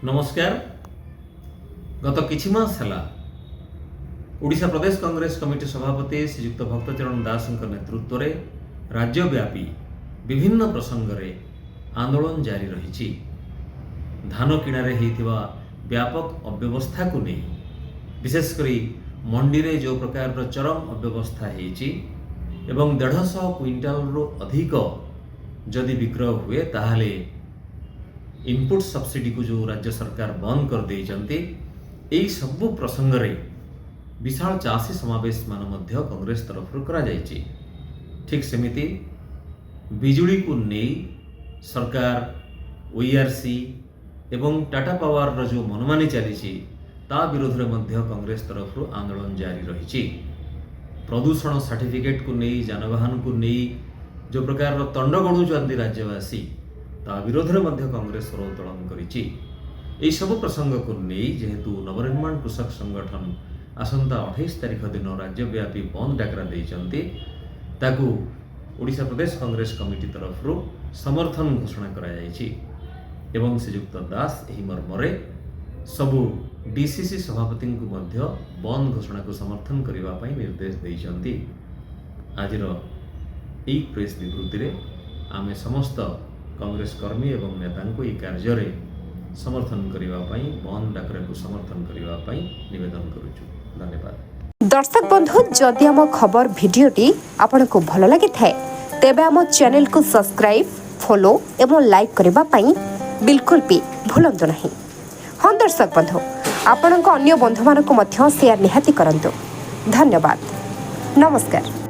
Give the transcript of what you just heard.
नमस्कार। गत किछि मास हला ओडिशा प्रदेश कांग्रेस कमिटी सभापति श्रीयुक्त भक्तचरण दास नेतृत्व में राज्यव्यापी विभिन्न प्रसंग में आंदोलन जारी रही। धान किणारे होइथिबा व्यापक अव्यवस्था को नहीं, विशेषकर मंडी रे जो प्रकार चरम अव्यवस्था होइछि एवं 150 क्विंटाल रु अधिक जदि विक्रय हुए ताहले इनपुट सब्सिडी को जो राज्य सरकार बंद कर देइचंती, एई सब प्रसंग रे विशाल चाषी समावेश मान मध्य कांग्रेस तरफ करा जाइछि। ठीक सेमिति बिजुली को नहीं सरकार ओईआरसी एवं टाटा पावर रो जो मनमानी चली ता विरोध में मध्य कांग्रेस तरफ आंदोलन जारी रही। प्रदूषण सर्टिफिकेट को नहीं, जानवाहन को नहीं जो प्रकार तंड गड़ुचंती राज्यवासी ता विरोध में मध्य कांग्रेस स्वर उत्तोलन करिछि। एई सब प्रसंग को नहीं जेहेतु नवनिर्माण कृषक संगठन आसंता 28 तारिख दिन राज्यव्यापी बंद डाकरा देइचंती, ताकू ओडिशा प्रदेश कांग्रेस कमिटी तरफ समर्थन घोषणा करा जाइछि एवं श्रीयुक्त दास एही मर्मरे सबु डीसीसी सभापति को मध्य बंद घोषणा को समर्थन करने पई निर्देश देइचंती। आजिर एई प्रेस विवृत्ति रे आमे समस्त कांग्रेस कर्मी एवं नेता को यह कार्य रे समर्थन करने पई बंद डाकरा को समर्थन करने पई निवेदन करूछु। धन्यवाद। दर्शक बंधु, जदि आम खबर भिडियोटी आपनको भल लगी थाए तेबे आम चैनल को सब्सक्राइब, फॉलो एवं लाइक करबा पई बिल्कुल भी भूलंतु नहीं। हाँ दर्शक बंधु, आपणक अन्य बंधु मानक मध्य शेयर निहाती करंतु। धन्यवाद। नमस्कार।